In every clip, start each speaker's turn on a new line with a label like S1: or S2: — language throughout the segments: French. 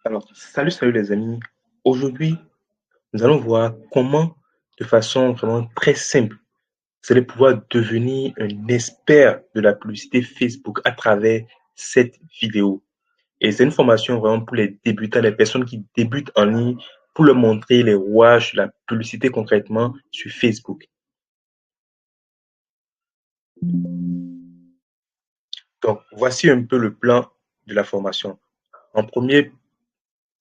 S1: Alors, salut les amis. Aujourd'hui, nous allons voir comment, de façon vraiment très simple, vous allez pouvoir devenir un expert de la publicité Facebook à travers cette vidéo. Et c'est une formation vraiment pour les débutants, les personnes qui débutent en ligne, pour leur montrer les rouages de la publicité concrètement sur Facebook. Donc, voici un peu le plan de la formation. En premier,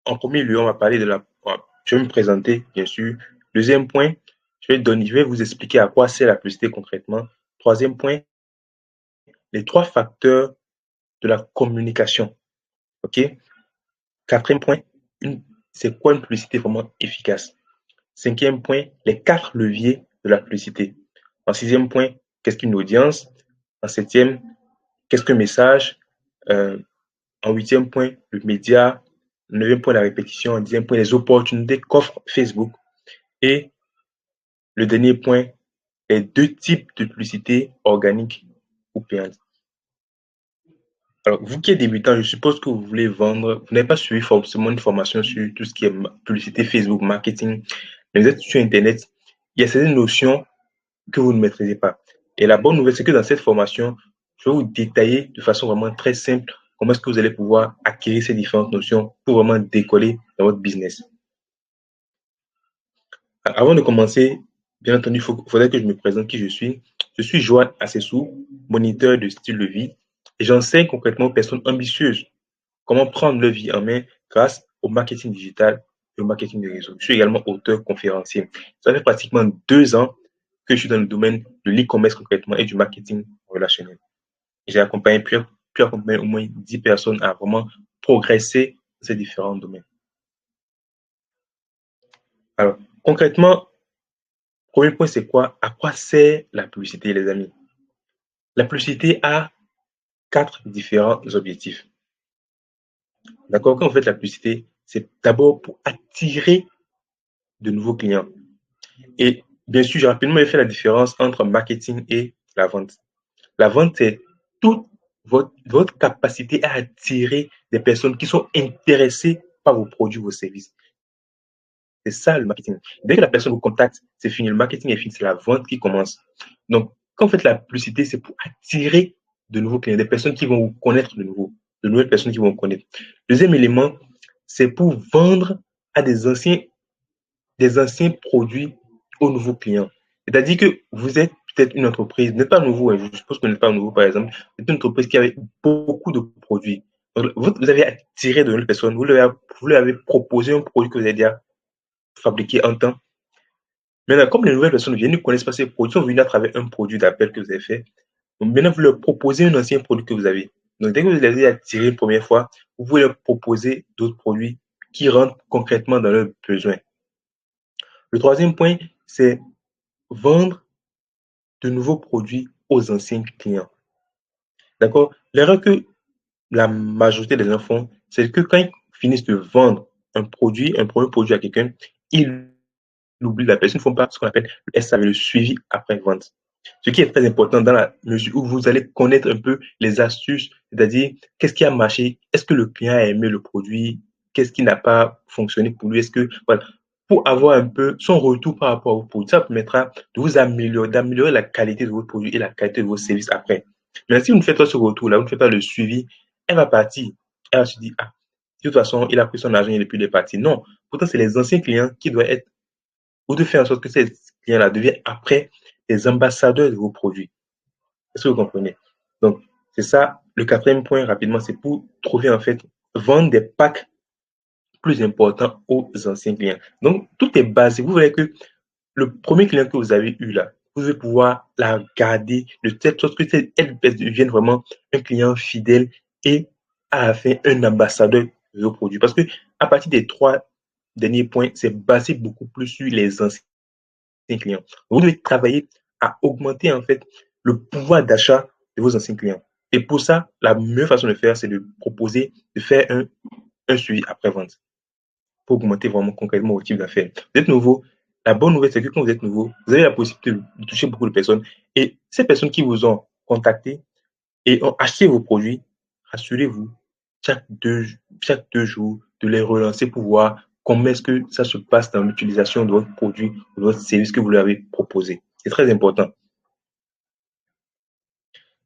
S1: En premier lieu, on va parler de la. Je vais me présenter, bien sûr. Deuxième point, je vais vous expliquer à quoi sert la publicité concrètement. Troisième point, les trois facteurs de la communication. OK? Quatrième point, c'est quoi une publicité vraiment efficace? Cinquième point, les quatre leviers de la publicité. En sixième point, qu'est-ce qu'une audience? En septième, qu'est-ce qu'un message? Euh, En huitième point, le média. Neuvième point, la répétition. En dixième point, les opportunités qu'offre Facebook. Et le dernier point, les deux types de publicité organique ou payante. Alors, vous qui êtes débutant, je suppose que vous voulez vendre, vous n'avez pas suivi forcément une formation sur tout ce qui est publicité Facebook, marketing, mais vous êtes sur Internet, il y a certaines notions que vous ne maîtrisez pas. Et la bonne nouvelle, c'est que dans cette formation, je vais vous détailler de façon vraiment très simple comment est-ce que vous allez pouvoir acquérir ces différentes notions pour vraiment décoller dans votre business. Avant de commencer, bien entendu, il faudrait que je me présente qui je suis. Je suis Joanne Assessou, moniteur de style de vie, et j'enseigne concrètement aux personnes ambitieuses comment prendre leur vie en main grâce au marketing digital et au marketing de réseau. Je suis également auteur conférencier. Ça fait pratiquement 2 ans que je suis dans le domaine de l'e-commerce concrètement et du marketing relationnel. J'ai accompagné, pu accompagner au moins 10 personnes à vraiment progresser dans ces différents domaines. Alors, concrètement, premier point, c'est quoi? À quoi sert la publicité, les amis? La publicité a 4 différents objectifs. D'accord? Quand vous faites la publicité, c'est d'abord pour attirer de nouveaux clients. Et bien sûr, j'ai rapidement fait la différence entre marketing et la vente. La vente, c'est toute votre capacité à attirer des personnes qui sont intéressées par vos produits, vos services. C'est ça le marketing. Dès que la personne vous contacte, c'est fini. Le marketing est fini, c'est la vente qui commence. Donc, quand vous faites la publicité, c'est pour attirer de nouveaux clients, des personnes qui vont vous connaître de nouveau, de nouvelles personnes qui vont vous connaître. Deuxième élément, c'est pour vendre à des anciens produits aux nouveaux clients. C'est-à-dire que vous êtes peut-être une entreprise, vous n'êtes pas nouveau, hein, je suppose que vous n'êtes pas nouveau par exemple, vous êtes une entreprise qui avait beaucoup de produits. Donc, vous avez attiré de nouvelles personnes, vous leur avez proposé un produit que vous avez déjà fabriqué un temps. Maintenant, comme les nouvelles personnes viennent, ne connaissent pas ces produits, sont venus à travers un produit d'appel que vous avez fait. Donc, maintenant, vous leur proposez un ancien produit que vous avez. Donc, dès que vous les avez attirés une première fois, vous pouvez leur proposer d'autres produits qui rentrent concrètement dans leurs besoins. Le troisième point, c'est vendre de nouveaux produits aux anciens clients. D'accord? L'erreur que la majorité des gens font, c'est que quand ils finissent de vendre un premier produit à quelqu'un, ils l'oublient, la personne ne font pas ce qu'on appelle le SAV, le suivi après vente. Ce qui est très important dans la mesure où vous allez connaître un peu les astuces, c'est-à-dire qu'est-ce qui a marché, est-ce que le client a aimé le produit, qu'est-ce qui n'a pas fonctionné pour lui, est-ce que, voilà, pour avoir un peu son retour par rapport au produit, ça permettra de vous améliorer, d'améliorer la qualité de votre produit et la qualité de vos services après. Mais si vous ne faites pas ce retour-là, vous ne faites pas le suivi, elle va partir. Elle va se dire, ah, de toute façon, il a pris son argent, et puis il est parti. Non. Pourtant, c'est les anciens clients qui doivent être, ou de faire en sorte que ces clients-là deviennent après les ambassadeurs de vos produits. Est-ce que vous comprenez? Donc, c'est ça. Le quatrième point, rapidement, c'est pour trouver, en fait, vendre des packs plus importants aux anciens clients. Donc, tout est basé. Vous voyez que le premier client que vous avez eu là, vous allez pouvoir la garder de telle sorte que elle devienne vraiment un client fidèle et à la fin un ambassadeur de vos produits. Parce que à partir des 3 derniers points, c'est basé beaucoup plus sur les anciens clients. Vous devez travailler à augmenter en fait le pouvoir d'achat de vos anciens clients. Et pour ça, la meilleure façon de faire, c'est de proposer, de faire un suivi après-vente pour augmenter vraiment concrètement votre chiffre d'affaires. Vous êtes nouveau, la bonne nouvelle, c'est que quand vous êtes nouveau, vous avez la possibilité de toucher beaucoup de personnes. Et ces personnes qui vous ont contacté et ont acheté vos produits, rassurez-vous, chaque deux jours, de les relancer pour voir comment est-ce que ça se passe dans l'utilisation de votre produit ou de votre service que vous leur avez proposé. C'est très important.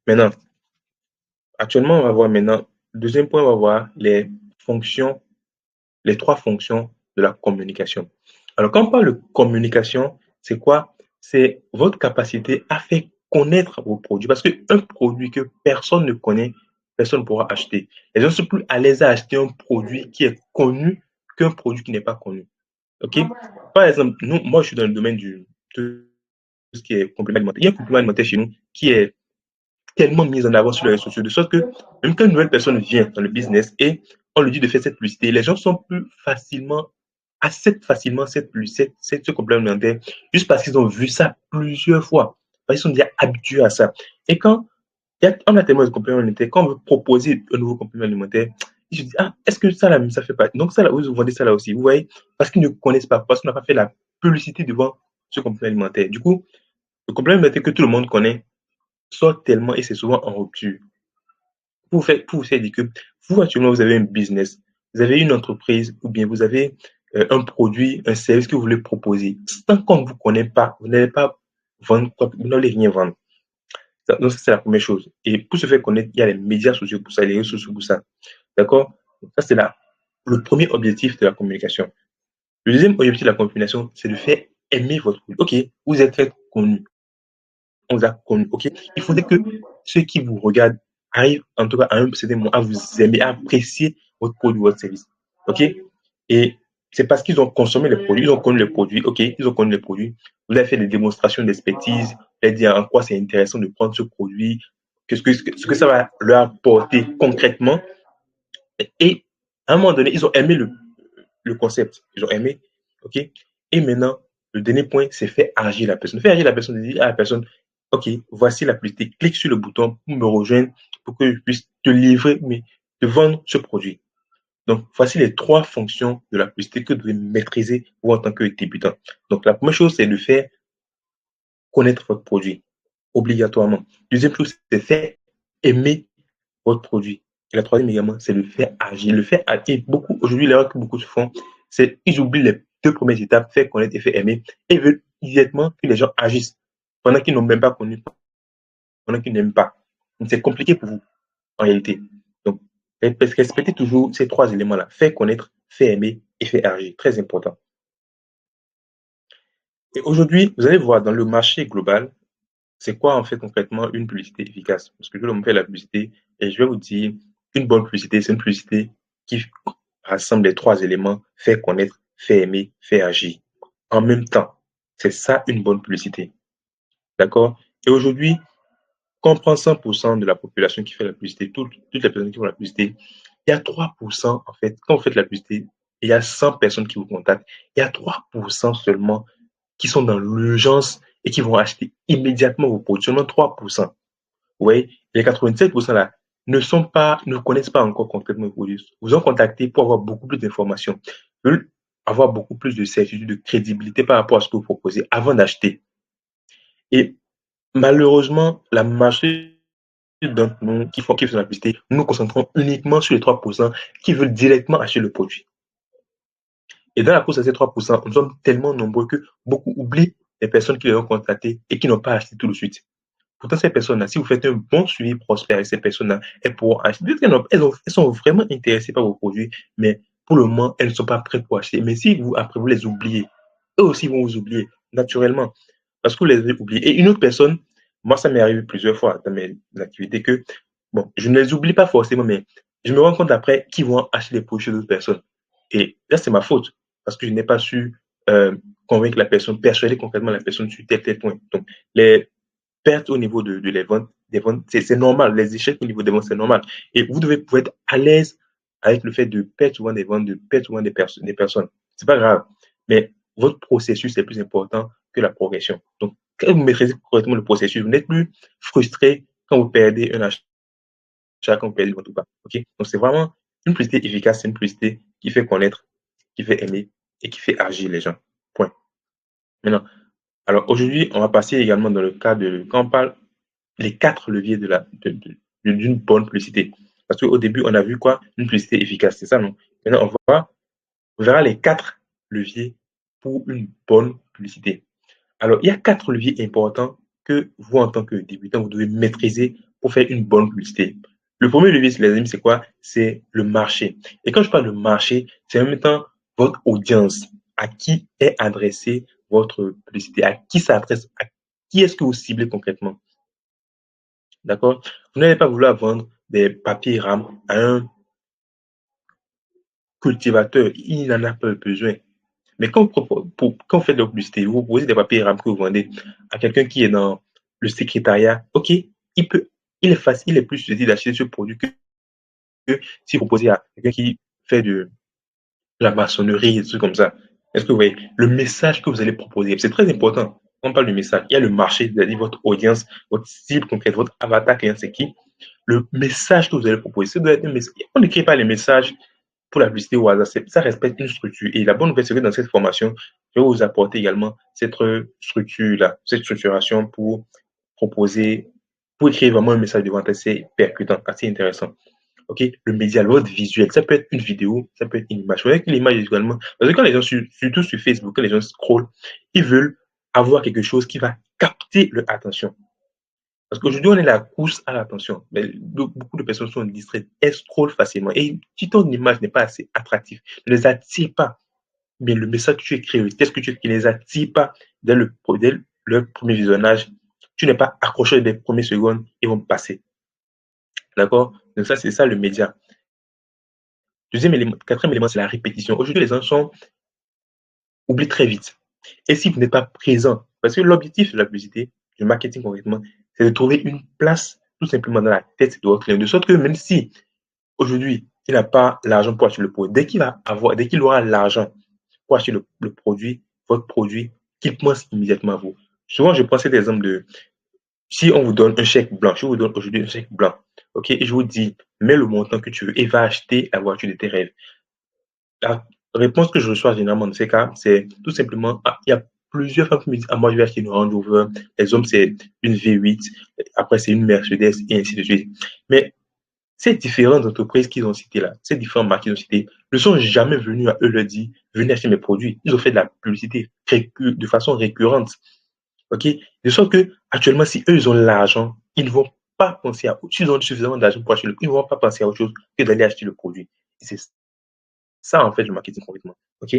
S1: Maintenant, actuellement, on va voir maintenant, deuxième point, on va voir les fonctions, les trois fonctions de la communication. Alors, quand on parle de communication, c'est quoi? C'est votre capacité à faire connaître vos produits. Parce qu'un produit que personne ne connaît, personne ne pourra acheter. Les gens sont plus à l'aise à acheter un produit qui est connu qu'un produit qui n'est pas connu. OK? Par exemple, moi, je suis dans le domaine de tout ce qui est complément alimentaire. Il y a un complément alimentaire chez nous qui est tellement mise en avant sur les réseaux sociaux, de sorte que même quand une nouvelle personne vient dans le business et on lui dit de faire cette publicité, les gens sont plus facilement, acceptent facilement ce complément alimentaire juste parce qu'ils ont vu ça plusieurs fois. Parce qu'ils sont déjà habitués à ça. Et quand on a tellement de compléments alimentaires, quand on veut proposer un nouveau complément alimentaire, ils se disent, ah, est-ce que ça là, ça fait pas. Donc ça là, vous vendez ça là aussi, vous voyez, parce qu'ils ne connaissent pas, parce qu'on n'a pas fait la publicité devant ce complément alimentaire. Du coup, le complément alimentaire que tout le monde connaît, sort tellement et c'est souvent en rupture. Pour vous faire dire que vous, actuellement, vous avez un business, vous avez une entreprise ou bien vous avez un produit, un service que vous voulez proposer. Tant qu'on ne vous connaît pas, vous n'allez pas vendre, vous n'allez rien vendre. Donc, ça, c'est la première chose. Et pour se faire connaître, il y a les médias sociaux pour ça, les réseaux sociaux pour ça. D'accord? Ça, c'est le premier objectif de la communication. Le deuxième objectif de la communication, c'est de faire aimer votre produit. OK, vous êtes fait connu, on vous a connu. OK, il faudrait que ceux qui vous regardent arrivent, en tout cas, à un certain moment, à vous aimer, à apprécier votre produit, votre service. OK, et c'est parce qu'ils ont consommé les produits, ils ont connu les produits. OK, ils ont connu les produits. Vous avez fait des démonstrations d'expertise, vous avez dit en quoi c'est intéressant de prendre ce produit, ce que ça va leur apporter concrètement. Et à un moment donné, ils ont aimé le concept. Ils ont aimé. OK? Et maintenant, le dernier point, c'est faire agir la personne. Faire agir la personne, dire à la personne, OK, voici la publicité. Clique sur le bouton pour me rejoindre, pour que je puisse te livrer, mais te vendre ce produit. Donc, voici les trois fonctions de la publicité que vous devez maîtriser vous en tant que débutant. Donc, la première chose, c'est de faire connaître votre produit, obligatoirement. Deuxième chose, c'est de faire aimer votre produit. Et la troisième également, c'est le faire agir. Le faire agir, beaucoup, aujourd'hui, l'erreur que beaucoup se font, c'est qu'ils oublient les deux premières étapes, faire connaître et faire aimer, et veulent immédiatement que les gens agissent, pendant qu'ils n'ont même pas connu, pendant qu'ils n'aiment pas. Donc, c'est compliqué pour vous, en réalité. Donc, respectez toujours ces trois éléments-là. Faire connaître, faire aimer et faire agir. Très important. Et aujourd'hui, vous allez voir dans le marché global, c'est quoi en fait concrètement une publicité efficace? Parce que je vais me faire la publicité et je vais vous dire, une bonne publicité, c'est une publicité qui rassemble les trois éléments, faire connaître, faire aimer, faire agir. En même temps, c'est ça une bonne publicité. D'accord? Et aujourd'hui, quand on prend 100% de la population qui fait la publicité, toutes les personnes qui font la publicité, il y a 3% en fait, quand vous faites la publicité, il y a 100 personnes qui vous contactent, il y a 3% seulement qui sont dans l'urgence et qui vont acheter immédiatement vos produits, seulement 3%. Vous voyez, les 87% là ne connaissent pas encore concrètement vos produits. Vous ont contacté pour avoir beaucoup plus d'informations, veulent avoir beaucoup plus de certitude, de crédibilité par rapport à ce que vous proposez avant d'acheter. Et malheureusement, la majorité d'entre nous qui font la publicité, nous nous concentrons uniquement sur les 3% qui veulent directement acheter le produit. Et dans la course à ces 3%, nous sommes tellement nombreux que beaucoup oublient les personnes qui les ont contactées et qui n'ont pas acheté tout de suite. Pourtant, ces personnes-là, si vous faites un bon suivi prospère avec ces personnes-là, elles pourront acheter. Elles sont vraiment intéressées par vos produits, mais pour le moment, elles ne sont pas prêtes pour acheter. Mais si vous, après, vous les oubliez, eux aussi vont vous oublier, naturellement, parce que vous les avez oubliés. Et une autre personne, moi, ça m'est arrivé plusieurs fois dans mes activités que, bon, je ne les oublie pas forcément, mais je me rends compte après qu'ils vont acheter les produits chez d'autres personnes. Et là, c'est ma faute, parce que je n'ai pas su convaincre la personne, persuader concrètement la personne sur tel point. Donc, les pertes au niveau de les ventes, des ventes, c'est normal. Les échecs au niveau des ventes, c'est normal. Et vous devez pouvoir être à l'aise avec le fait de perdre souvent des ventes, de perdre souvent des personnes. C'est pas grave. Mais votre processus est plus important que la progression. Donc, quand vous maîtrisez correctement le processus, vous n'êtes plus frustré quand vous perdez un achat, quand vous perdez une vente ou pas. OK? Donc, c'est vraiment une publicité efficace, c'est une publicité qui fait connaître, qui fait aimer et qui fait agir les gens. Point. Maintenant, alors aujourd'hui, on va passer également dans le cas de, quand on parle les quatre leviers d'une bonne publicité. Parce qu'au début, on a vu quoi? Une publicité efficace, c'est ça, non? Maintenant, on verra les 4 leviers pour une bonne publicité. Alors, il y a 4 leviers importants que vous, en tant que débutant, vous devez maîtriser pour faire une bonne publicité. Le premier levier, les amis, c'est quoi? C'est le marché. Et quand je parle de marché, c'est en même temps votre audience. À qui est adressée votre publicité? À qui s'adresse? À qui est-ce que vous ciblez concrètement? D'accord? Vous n'allez pas vouloir vendre des papiers RAM à un cultivateur. Il n'en a pas besoin. Mais quand vous faites de la publicité, vous proposez des papiers RAM que vous vendez à quelqu'un qui est dans le secrétariat, ok, il peut, il est facile, il est plus susceptible d'acheter ce produit que si vous proposez à quelqu'un qui fait de la maçonnerie, des trucs comme ça. Est-ce que vous voyez le message que vous allez proposer? C'est très important. Quand on parle du message, il y a le marché, c'est-à-dire votre audience, votre cible concrète, votre avatar client, c'est qui? Le message que vous allez proposer, ça doit être un message. On n'écrit pas les messages pour la publicité au hasard. Ça respecte une structure. Et la bonne nouvelle, c'est que dans cette formation, je vais vous apporter également cette structure-là, cette structuration pour proposer, pour écrire vraiment un message de vente assez percutant, assez intéressant. Ok, le média, votre visuel, ça peut être une vidéo, ça peut être une image. Vous voyez que l'image également, parce que quand les gens, surtout sur Facebook, quand les gens scrollent, ils veulent avoir quelque chose qui va capter leur attention. Parce qu'aujourd'hui, on est la course à l'attention. Mais beaucoup de personnes sont distraites. Elles scrollent facilement. Et si ton image n'est pas assez attractive, ne les attire pas. Mais le message que tu écris, le texte que tu écris, ne les attire pas dès leur premier visionnage. Tu n'es pas accroché des premières secondes, ils vont passer. D'accord? Donc ça, c'est ça le média. Deuxième élément, quatrième élément, c'est la répétition. Aujourd'hui, les gens oublient très vite. Et si vous n'êtes pas présent, parce que l'objectif de la publicité, du marketing concrètement, c'est de trouver une place tout simplement dans la tête de votre client. De sorte que même si aujourd'hui, il n'a pas l'argent pour acheter le produit, dès qu'il aura l'argent pour acheter le produit, votre produit, qu'il pense immédiatement à vous. Souvent, je prends cet exemple de si on vous donne un chèque blanc, je vous donne aujourd'hui un chèque blanc, ok, et je vous dis, mets le montant que tu veux et va acheter la voiture de tes rêves. La réponse que je reçois généralement dans ces cas, c'est tout simplement, ah, il y a plusieurs femmes qui me disent, ah, moi, je vais acheter une Range Rover. Les hommes, c'est une V8. Après, c'est une Mercedes et ainsi de suite. Mais ces différentes entreprises qu'ils ont citées là, ces différentes marques qu'ils ont citées, ne sont jamais venus à eux leur dire, venez acheter mes produits. Ils ont fait de la publicité de façon récurrente. OK? De sorte que, actuellement, si eux, ils ont l'argent, ils ne vont pas penser à, s'ils ont suffisamment d'argent pour acheter ils ne vont pas penser à autre chose que d'aller acheter le produit. Et c'est ça, en fait, le marketing concrètement. OK?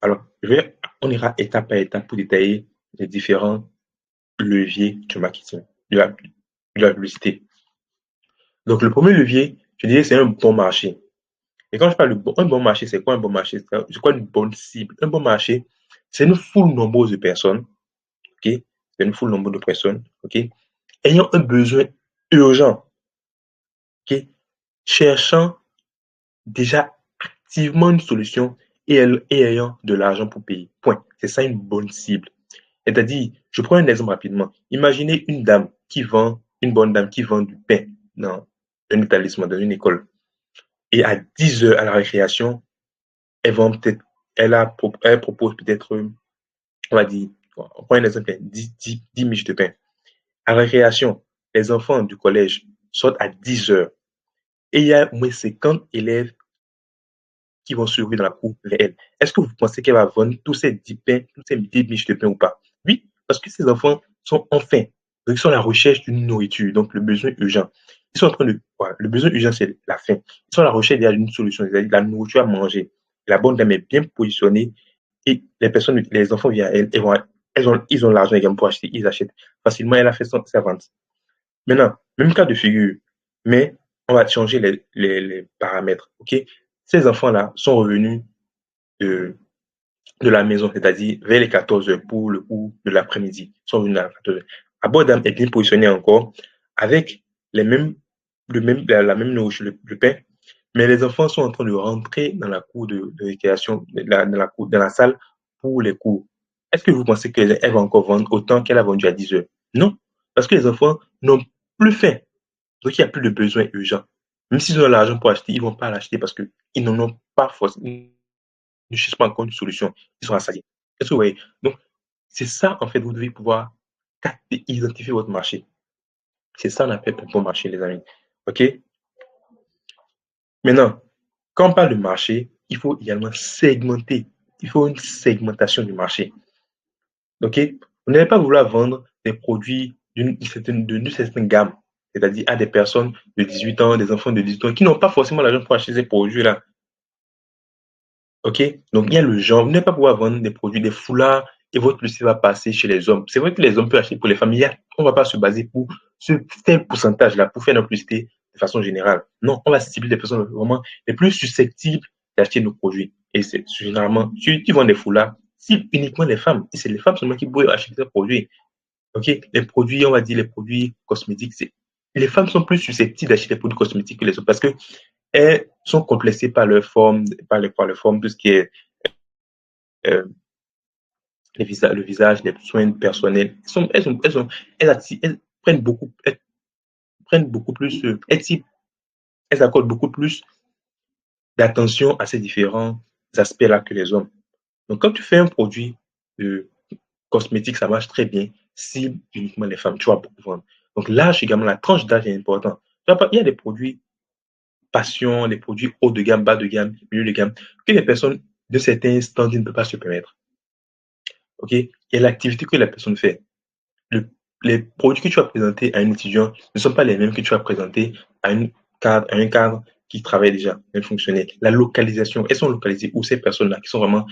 S1: Alors, on ira étape par étape pour détailler les différents leviers du marketing, de la publicité. Donc, le premier levier, je dirais, c'est un bon marché. Et quand je parle un bon marché, c'est quoi un bon marché? C'est quoi une bonne cible? Un bon marché, c'est une foule nombreuse de personnes, ok? C'est une foule nombreuse de personnes, ok? Ayant un besoin urgent, ok? Cherchant déjà activement une solution et ayant de l'argent pour payer. Point. C'est ça une bonne cible. C'est-à-dire, je prends un exemple rapidement. Imaginez une bonne dame qui vend du pain dans un établissement, dans une école. Et à 10 heures à la récréation, elle vend peut-être, elle propose peut-être, on va dire, on prend un exemple, 10 miches de pain. À la récréation, les enfants du collège sortent à 10 heures. Et il y a au moins 50 élèves qui vont se ruer dans la cour vers elle. Est-ce que vous pensez qu'elle va vendre tous ces 10 pains, tous ces 10 miches de pain ou pas? Oui, parce que ces enfants sont en faim. Donc, ils sont à la recherche d'une nourriture, donc le besoin urgent. Ils sont en train de, voilà, le besoin urgent, c'est la faim. Ils sont à la recherche d'une solution, c'est-à-dire de la nourriture à manger. La bonne dame est bien positionnée et les enfants viennent à elle, ils ont l'argent également pour acheter, ils achètent facilement, elle a fait sa vente. Maintenant, même cas de figure, mais on va changer les paramètres, ok? Ces enfants-là sont revenus de, de la maison, c'est-à-dire vers les 14 heures pour le cours de l'après-midi. Ils sont venus à 14 heures. Abordam est bien positionné encore avec la même nourriture, le pain, mais les enfants sont en train de rentrer dans la cour de récréation, dans la salle pour les cours. Est-ce que vous pensez qu'elle va encore vendre autant qu'elle a vendu à 10 heures? Non, parce que les enfants n'ont plus faim. Donc, il n'y a plus de besoin urgent. Même s'ils ont l'argent pour acheter, ils ne vont pas l'acheter parce qu'ils n'en ont pas forcément, ils ne cherchent pas encore une solution. Ils sont rassasiés. Est-ce que vous voyez? Donc, c'est ça, en fait, vous devez pouvoir identifier votre marché. C'est ça qu'on appelle un bon marché, les amis. OK? Maintenant, quand on parle de marché, il faut également segmenter. Il faut une segmentation du marché. OK? Vous n'allez pas vouloir vendre des produits d'une certaine gamme, c'est-à-dire à des personnes de 18 ans, des enfants de 18 ans qui n'ont pas forcément l'argent pour acheter ces produits-là. OK? Donc, il y a le genre, vous n'allez pas pouvoir vendre des produits, des foulards et votre publicité va passer chez les hommes. C'est vrai que les hommes peuvent acheter pour les femmes, mais on ne va pas se baser pour ce tel pourcentage-là pour faire notre publicité de façon générale. Non, on va cibler des personnes vraiment les plus susceptibles d'acheter nos produits. Et c'est généralement, si tu vends des foulards, cible uniquement les femmes. Et c'est les femmes seulement qui peuvent acheter ces produits. OK? Les produits, on va dire les produits cosmétiques, les femmes sont plus susceptibles d'acheter des produits cosmétiques que les hommes parce que elles sont complexées par leur forme, par leur forme, tout ce qui est euh, le visage, les soins personnels. Elles prennent beaucoup plus, elles accordent beaucoup plus d'attention à ces différents aspects-là que les hommes. Donc, quand tu fais un produit euh, cosmétique, ça marche très bien. Cible uniquement les femmes, tu vas beaucoup vendre. Donc, l'âge également, la tranche d'âge est importante. Il y a des produits passion, les produits haut de gamme, bas de gamme, milieu de gamme, que les personnes de certains standings ne peuvent pas se permettre. OK? Et l'activité que la personne fait. Le, les produits que tu vas présenter à un étudiant ne sont pas les mêmes que tu vas présenter à un cadre qui travaille déjà, un fonctionnaire. La localisation, elles sont localisées où ces personnes-là qui sont vraiment,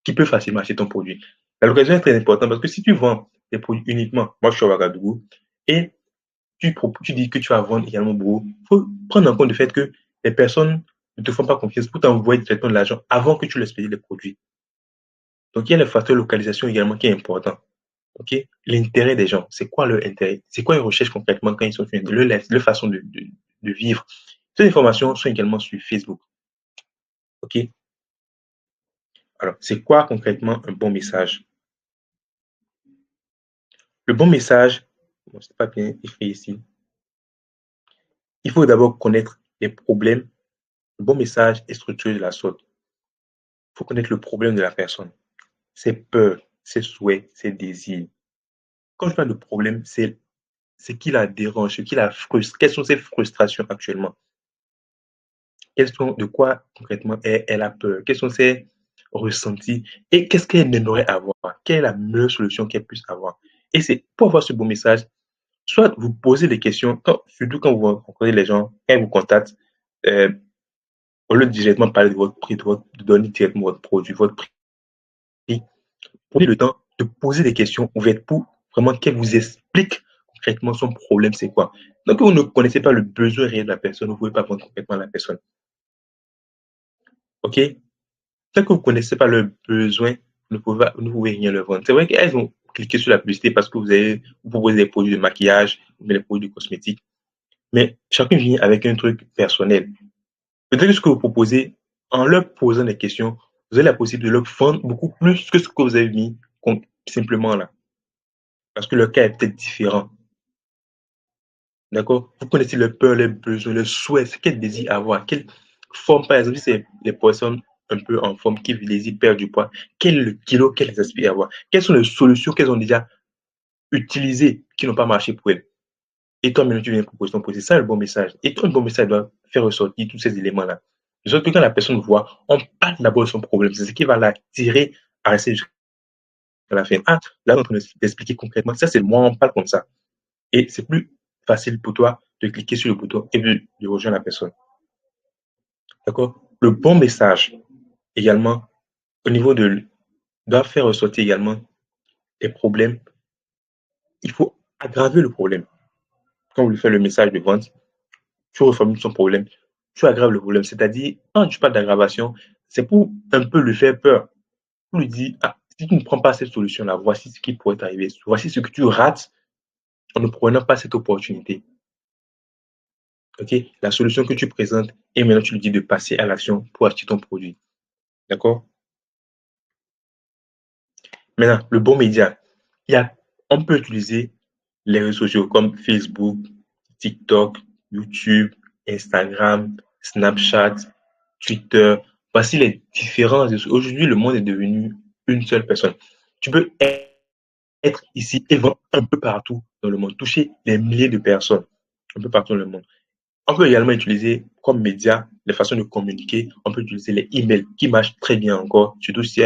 S1: qui peuvent facilement acheter ton produit. La localisation est très importante parce que si tu vends des produits uniquement, moi je suis à Ouagadougou, et tu dis que tu vas vendre également beaucoup, il faut prendre en compte le fait que les personnes ne te font pas confiance pour t'envoyer directement de l'argent avant que tu leur payes les produits. Donc il y a le facteur localisation également qui est important. OK? L'intérêt des gens, c'est quoi leur intérêt? C'est quoi ils recherchent concrètement quand ils sont sur leur façon de vivre? Ces informations sont également sur Facebook. OK? Alors, c'est quoi concrètement un bon message? Le bon message, bon, c'est pas bien écrit ici. Il faut d'abord connaître les problèmes. Le bon message est structuré de la sorte. Il faut connaître le problème de la personne, ses peurs, ses souhaits, ses désirs. Quand je parle de problème, c'est ce qui la dérange, ce qui la frustre, quelles sont ses frustrations actuellement. De quoi concrètement elle a peur, quels sont ses ressentis et qu'est-ce qu'elle aimerait avoir, quelle est la meilleure solution qu'elle puisse avoir. Et c'est pour avoir ce beau message, soit vous posez des questions, surtout quand vous rencontrez les gens, quand ils vous contactent, euh, au lieu de directement parler de votre prix, de donner directement votre produit, votre prix, prenez le temps de poser des questions ouvertes pour vraiment qu'elle vous explique concrètement son problème, c'est quoi. Donc, vous ne connaissez pas le besoin réel de la personne, vous ne pouvez pas vendre complètement la personne. OK? Tant que vous ne connaissez pas leurs besoins, vous ne pouvez rien leur vendre. C'est vrai qu'elles ont cliqué sur la publicité parce que vous proposez des produits de maquillage, ou des produits de cosmétiques. Mais chacun vient avec un truc personnel. Peut-être que ce que vous proposez, en leur posant des questions, vous avez la possibilité de leur vendre beaucoup plus que ce que vous avez mis simplement là. Parce que le cas est peut-être différent. D'accord? Vous connaissez leurs peurs, leurs besoins, leurs souhaits, ce qu'elles désirent avoir. Quelle forme, par exemple, si c'est les personnes un peu en forme qui désirent perdre du poids, quel est le kilo qu'elles aspirent à avoir? Quelles sont les solutions qu'elles ont déjà utilisées qui n'ont pas marché pour elles? Et toi, maintenant, tu viens proposer ton produit. C'est ça le bon message. Et toi, le bon message doit faire ressortir tous ces éléments-là. De sorte que quand la personne voit, on parle d'abord de son problème. C'est ce qui va l'attirer à rester jusqu'à la fin. Ah, là, on est en train d'expliquer concrètement. Ça, c'est moi, on parle comme ça. Et c'est plus facile pour toi de cliquer sur le bouton et de rejoindre la personne. D'accord? Le bon message, également, au niveau de, doit faire ressortir également les problèmes. Il faut aggraver le problème. Quand vous lui faites le message de vente, tu reformules son problème, tu aggraves le problème. C'est-à-dire, quand tu parles d'aggravation, c'est pour un peu lui faire peur. Pour lui dire, ah, si tu ne prends pas cette solution-là, voici ce qui pourrait t'arriver. Voici ce que tu rates en ne prenant pas cette opportunité. OK? La solution que tu présentes, et maintenant tu lui dis de passer à l'action pour acheter ton produit. D'accord? Maintenant, le bon média. Il y a, on peut utiliser les réseaux sociaux comme Facebook, TikTok, YouTube, Instagram, Snapchat, Twitter. Voici les différents réseaux. Aujourd'hui, le monde est devenu une seule personne. Tu peux être ici et vendre un peu partout dans le monde, toucher des milliers de personnes un peu partout dans le monde. On peut également utiliser comme média les façons de communiquer. On peut utiliser les emails qui marchent très bien encore, surtout si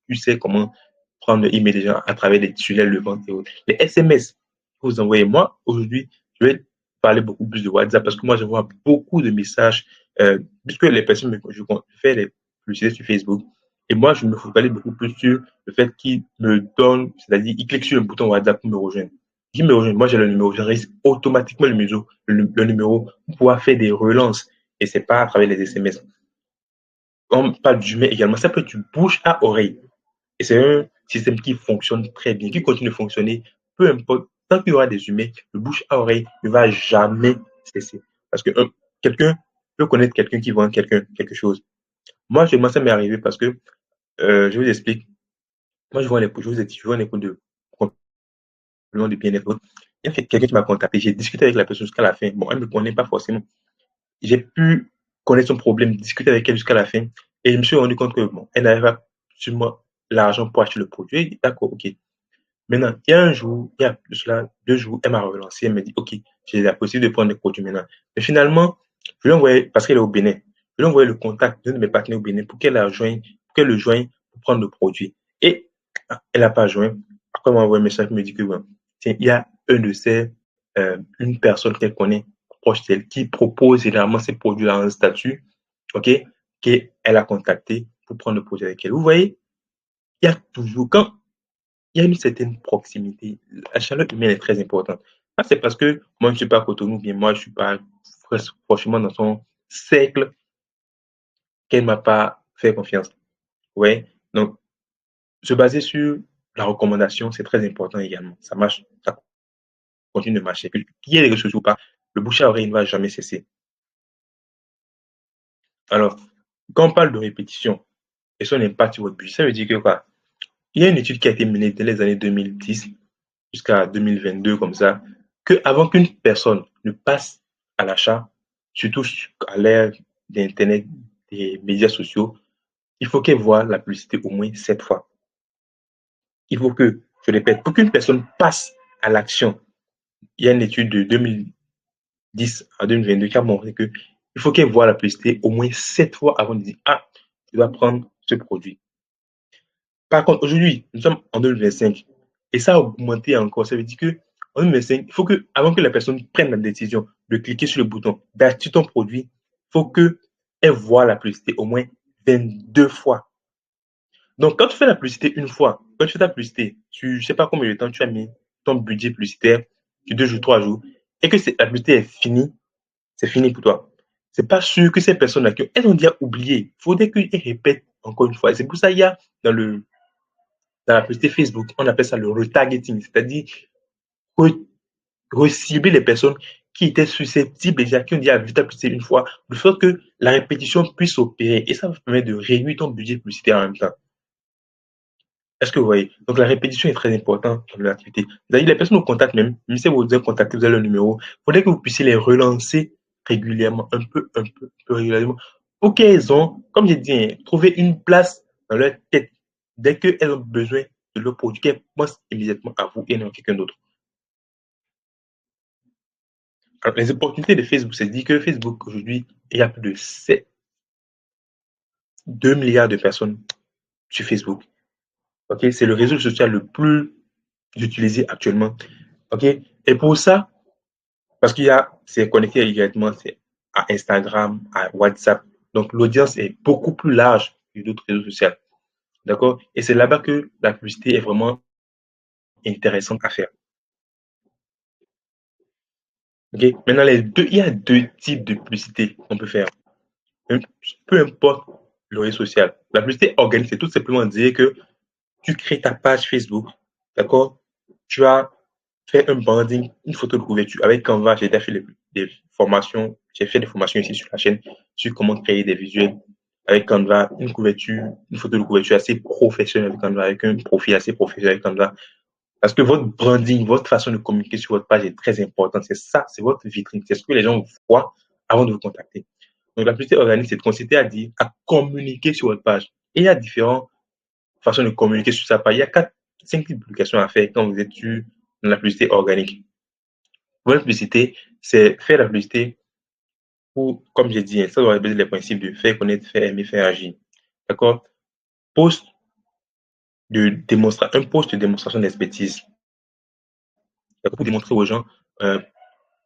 S1: tu sais comment prendre le email des gens à travers des tunnels de vente et autres. Les SMS que vous envoyez. Moi, aujourd'hui, je vais parler beaucoup plus de WhatsApp parce que moi, je vois beaucoup de messages, puisque les personnes, je fais les publicités sur Facebook. Et moi, je me focalise beaucoup plus sur le fait qu'ils me donnent, c'est-à-dire, ils cliquent sur le bouton WhatsApp pour me rejoindre. Qui me rejoint, moi j'ai le numéro, j'enregistre automatiquement le numéro pour pouvoir faire des relances. Et c'est pas à travers les SMS. On parle d'humain également, ça peut être du bouche à oreille. Et c'est un système qui fonctionne très bien, qui continue de fonctionner, peu importe, tant qu'il y aura des humains, le bouche à oreille ne va jamais cesser. Parce que quelqu'un peut connaître quelqu'un qui vend quelque chose. Moi, ça m'est arrivé parce que, je vous explique, moi je vends les cours de complément de bien-être. Il y a quelqu'un qui m'a contacté, j'ai discuté avec la personne jusqu'à la fin. Bon, elle ne me connaît pas forcément. J'ai pu connaître son problème, discuter avec elle jusqu'à la fin. Et je me suis rendu compte que bon, elle n'avait pas seulement l'argent pour acheter le produit. D'accord, ok. Maintenant, il y a un jour, il y a de cela 2 jours, elle m'a relancé, elle m'a dit, ok, j'ai la possibilité de prendre des produits maintenant. Mais finalement, je lui ai envoyé, parce qu'elle est au Bénin, je lui ai envoyé le contact d'un de mes partenaires au Bénin pour qu'elle le joigne pour prendre le produit. Et elle n'a pas joint. Après, elle m'a envoyé un message qui me dit que bon, tiens, il y a une personne qu'elle connaît, proche d'elle, qui propose généralement ces produits-là en statut, ok, qu'elle a contacté pour prendre le produit avec elle. Vous voyez, il y a toujours, quand il y a une certaine proximité. La chaleur humaine est très importante. Ça, c'est parce que moi, je ne suis pas à Cotonou, bien moi, je ne suis pas franchement dans son cercle qu'elle ne m'a pas fait confiance. Ouais. Donc, se baser sur la recommandation, c'est très important également. Ça marche, ça continue de marcher. Qu'il y ait des réseaux sociaux ou pas, le bouche à oreille ne va jamais cesser. Alors, quand on parle de répétition et son impact sur votre budget, ça veut dire que quoi? Il y a une étude qui a été menée dès les années 2010 jusqu'à 2022 comme ça, que avant qu'une personne ne passe à l'achat, surtout à l'ère d'Internet, des médias sociaux, il faut qu'elle voie la publicité au moins 7 fois. Il faut que, je répète, pour qu'une personne passe à l'action, il y a une étude de 2010 à 2022 qui a montré que il faut qu'elle voie la publicité au moins 7 fois avant de dire, ah, tu vas prendre ce produit. Par contre, aujourd'hui, nous sommes en 2025 et ça a augmenté encore. Ça veut dire que en 2025, il faut que, avant que la personne prenne la décision de cliquer sur le bouton d'acheter ton produit, il faut qu'elle voie la publicité au moins 22 fois. Donc, quand tu fais la publicité une fois, quand tu fais ta publicité, je ne sais pas combien de temps tu as mis ton budget publicitaire, sur 2 jours, 3 jours, et que la publicité est finie, c'est fini pour toi. C'est pas sûr que ces personnes-là, elles ont déjà oublié. Il faudrait qu'elles répètent encore une fois. C'est pour ça qu'il y a dans la publicité Facebook, on appelle ça le retargeting, c'est-à-dire re- recibler les personnes qui étaient susceptibles déjà, qui ont déjà vu ta publicité une fois, de sorte que la répétition puisse opérer. Et ça va permettre de réduire ton budget publicitaire en même temps. Est-ce que vous voyez? Donc la répétition est très importante dans l'activité. C'est-à-dire les personnes vous contactent même si vous avez contacté, vous avez le numéro, il faudrait que vous puissiez les relancer régulièrement, un peu régulièrement, pour qu'elles ont, comme j'ai dit, hein, trouvé une place dans leur tête. Dès qu'elles ont besoin de leur produit, qu'elles pensent immédiatement à vous et non à quelqu'un d'autre. Alors, les opportunités de Facebook, c'est dit que Facebook, aujourd'hui, il y a plus de 2 milliards de personnes sur Facebook. Ok, c'est le réseau social le plus utilisé actuellement. Ok, et pour ça, parce c'est connecté directement à Instagram, à WhatsApp. Donc, l'audience est beaucoup plus large que d'autres réseaux sociaux. D'accord? Et c'est là-bas que la publicité est vraiment intéressante à faire. Ok? Maintenant, il y a 2 types de publicité qu'on peut faire. Hein, peu importe le réseau social. La publicité organique, c'est tout simplement dire que tu crées ta page Facebook. D'accord? Tu as fait un branding, une photo de couverture. Avec Canva, j'ai déjà fait des formations. J'ai fait des formations ici sur la chaîne sur comment créer des visuels avec Canva, une couverture, une photo de couverture assez professionnelle avec Canva, avec un profil assez professionnel avec Canva. Parce que votre branding, votre façon de communiquer sur votre page est très importante. C'est ça, c'est votre vitrine. C'est ce que les gens voient avant de vous contacter. Donc, la publicité organique, c'est de consister à communiquer sur votre page. Et il y a différentes façons de communiquer sur sa page. Il y a 5 types de publications à faire quand vous êtes dans la publicité organique. Votre publicité, c'est faire la publicité comme j'ai dit, ça doit respecter les principes de faire connaître, faire aimer, faire agir. D'accord? Post un post de démonstration d'expertise. D'accord? Pour démontrer aux gens euh,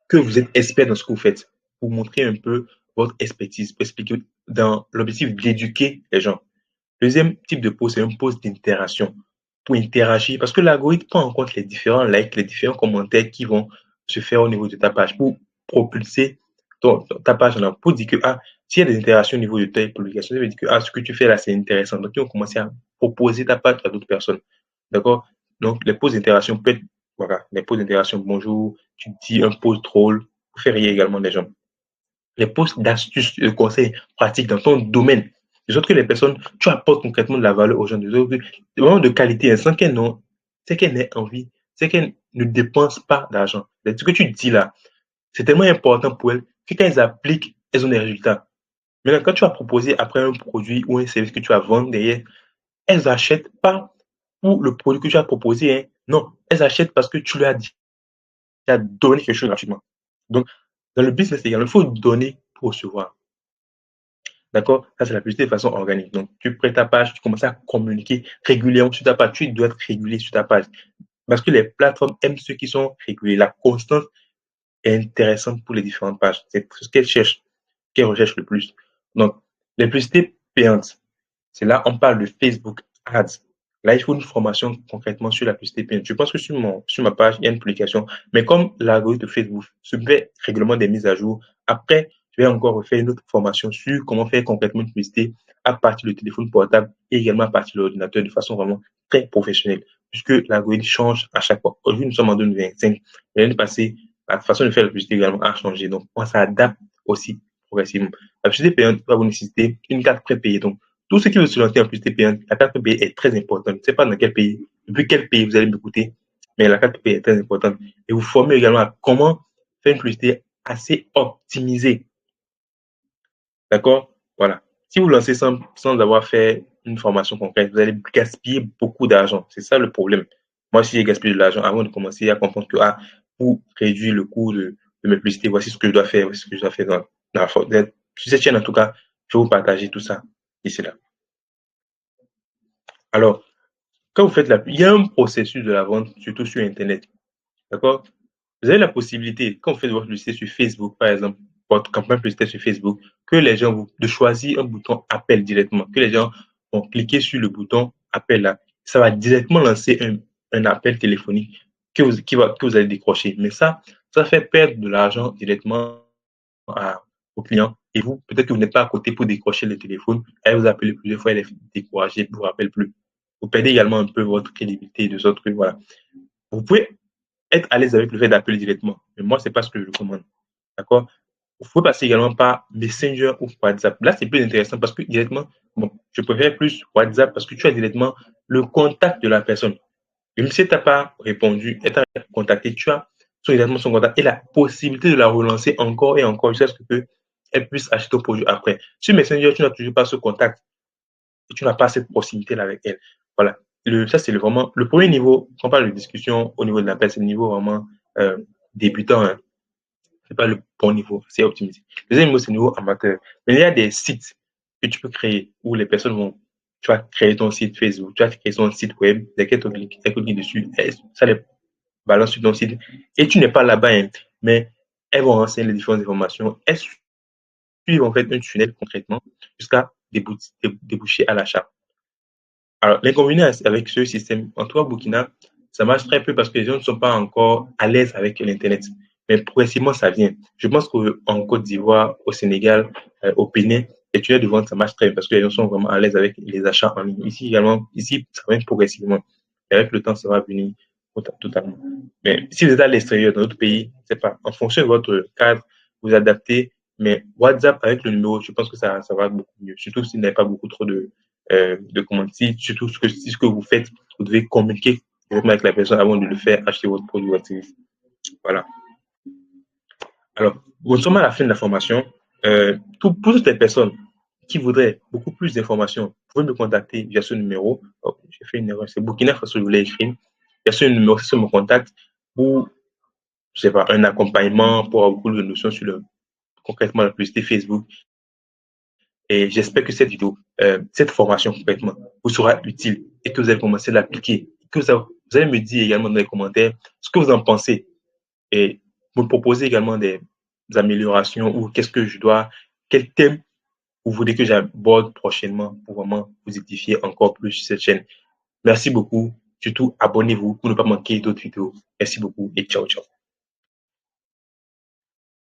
S1: que vous êtes expert dans ce que vous faites. Pour montrer un peu votre expertise, pour expliquer dans l'objectif d'éduquer les gens. Deuxième type de post, c'est un post d'interaction. Pour interagir, parce que l'algorithme prend en compte les différents likes, les différents commentaires qui vont se faire au niveau de ta page pour propulser ta page en avant. Pour dire que, s'il y a des interactions au niveau de ta publication, ça veut dire que, ce que tu fais là, c'est intéressant. Donc, ils vont commencer à proposer ta page à d'autres personnes. D'accord? Donc, les posts d'interaction peuvent être, voilà, les posts d'interaction, bonjour, tu dis un post drôle, pour faire rire également les gens. Les posts d'astuces, de conseils pratiques dans ton domaine. De sorte que les personnes, tu apportes concrètement de la valeur aux gens, vraiment de qualité, sans qu'elles n'aient envie, c'est qu'elles ne dépensent pas d'argent. Ce que tu dis là, c'est tellement important pour elles que quand elles appliquent, elles ont des résultats. Maintenant, quand tu vas proposer après un produit ou un service que tu vas vendre derrière, elles achètent pas pour le produit que tu as proposé, hein. Non, elles achètent parce que tu leur as dit, tu as donné quelque chose gratuitement. Donc, dans le business également, il faut donner pour recevoir. D'accord? Ça, c'est la publicité de façon organique. Donc, tu crées ta page, tu commences à communiquer régulièrement sur ta page. Tu dois être régulier sur ta page. Parce que les plateformes aiment ceux qui sont réguliers. La constance est intéressante pour les différentes pages. C'est ce qu'elles recherchent le plus. Donc, les publicités payantes, c'est là, on parle de Facebook Ads. Là, il faut une formation concrètement sur la publicité payante. Je pense que sur ma page, il y a une publication. Mais comme l'algorithme de Facebook se fait régulièrement des mises à jour, après, je vais encore refaire une autre formation sur comment faire concrètement une publicité à partir du téléphone portable et également à partir de l'ordinateur de façon vraiment très professionnelle. Puisque l'algorithme change à chaque fois. Aujourd'hui, nous sommes en 2025. L'année passée, la façon de faire la publicité également a changé. Donc, on s'adapte aussi progressivement. La publicité payante va vous nécessiter une carte prépayée. Donc, tout ce qui veut se lancer en publicité payante, la carte prépayée est très importante. Je ne sais pas dans quel pays, depuis quel pays vous allez m'écouter, mais la carte prépayée est très importante. Et vous formez également à comment faire une publicité assez optimisée. D'accord? Voilà. Si vous lancez sans avoir fait une formation concrète, vous allez gaspiller beaucoup d'argent. C'est ça le problème. Moi, si j'ai gaspillé de l'argent avant de commencer à comprendre que, pour réduire le coût de mes publicités, voici ce que je dois faire, voici ce que je dois faire sur cette chaîne, en tout cas, je vais vous partager tout ça ici là. Alors, quand vous faites il y a un processus de la vente, surtout sur Internet. D'accord? Vous avez la possibilité, quand vous faites votre publicité sur Facebook, par exemple, votre campagne publicitaire sur Facebook, que les gens de choisir un bouton appel directement, que les gens vont cliquer sur le bouton appel là. Ça va directement lancer un appel téléphonique que vous allez décrocher. Mais ça fait perdre de l'argent directement aux clients. Et vous, peut-être que vous n'êtes pas à côté pour décrocher le téléphone. Elle vous appelle plusieurs fois, elle est découragée, elle ne vous rappelle plus. Vous perdez également un peu votre crédibilité de sorte que, voilà. Vous pouvez être à l'aise avec le fait d'appeler directement. Mais moi, c'est pas ce que je recommande. D'accord? Vous pouvez passer également par Messenger ou WhatsApp. Là, c'est plus intéressant parce que directement, bon, je préfère plus WhatsApp parce que tu as directement le contact de la personne. Même si elle t'a pas répondu, elle t'a contacté, tu as directement son contact et la possibilité de la relancer encore et encore jusqu'à ce qu'elle puisse acheter ton produit après. Sur Messenger, tu n'as toujours pas ce contact et tu n'as pas cette proximité-là avec elle. Voilà. Ça, c'est vraiment le premier niveau. Quand on parle de discussion au niveau de l'appel, c'est le niveau vraiment euh, débutant. Hein. C'est pas le bon niveau, c'est optimisé. Le deuxième niveau, c'est le niveau amateur. Mais il y a des sites que tu peux créer où les personnes vont, tu vas créer ton site Facebook, tu vas créer ton site web, desquels tu cliques dessus, ça les balance sur ton site. Et tu n'es pas là-bas, hein, mais elles vont renseigner les différentes informations. Elles suivent en fait un tunnel concrètement jusqu'à déboucher à l'achat. Alors, l'inconvénient avec ce système, en tout cas, au Burkina, ça marche très peu parce que les gens ne sont pas encore à l'aise avec l'Internet. Mais progressivement, ça vient. Je pense qu'en Côte d'Ivoire, au Sénégal, au Bénin, les tunnels de vente, ça marche très bien parce que les gens sont vraiment à l'aise avec les achats en ligne. Ici également, ici, ça vient progressivement. Et avec le temps, ça va venir totalement. Mais si vous êtes à l'extérieur, dans d'autres pays, c'est pas. En fonction de votre cadre, vous adaptez. Mais WhatsApp avec le numéro, je pense que ça va beaucoup mieux. Surtout s'il n'y a pas beaucoup trop de commandes. Surtout ce que vous faites, vous devez communiquer directement avec la personne avant de le faire acheter votre produit ou votre service. Voilà. Alors, nous sommes à la fin de la formation. Pour toutes les personnes qui voudraient beaucoup plus d'informations, vous pouvez me contacter via ce numéro. Oh, j'ai fait une erreur, c'est Burkina Faso, je voulais écrire. Via ce numéro, c'est mon contact pour, je sais pas, un accompagnement, pour avoir beaucoup de notions sur concrètement la publicité Facebook. Et j'espère que cette vidéo, cette formation concrètement, vous sera utile et que vous allez commencer à l'appliquer. Vous allez me dire également dans les commentaires ce que vous en pensez et me proposer également des améliorations ou quel thème vous voulez que j'aborde prochainement pour vraiment vous édifier encore plus sur cette chaîne. Merci beaucoup. Surtout, abonnez-vous pour ne pas manquer d'autres vidéos. Merci beaucoup et ciao, ciao.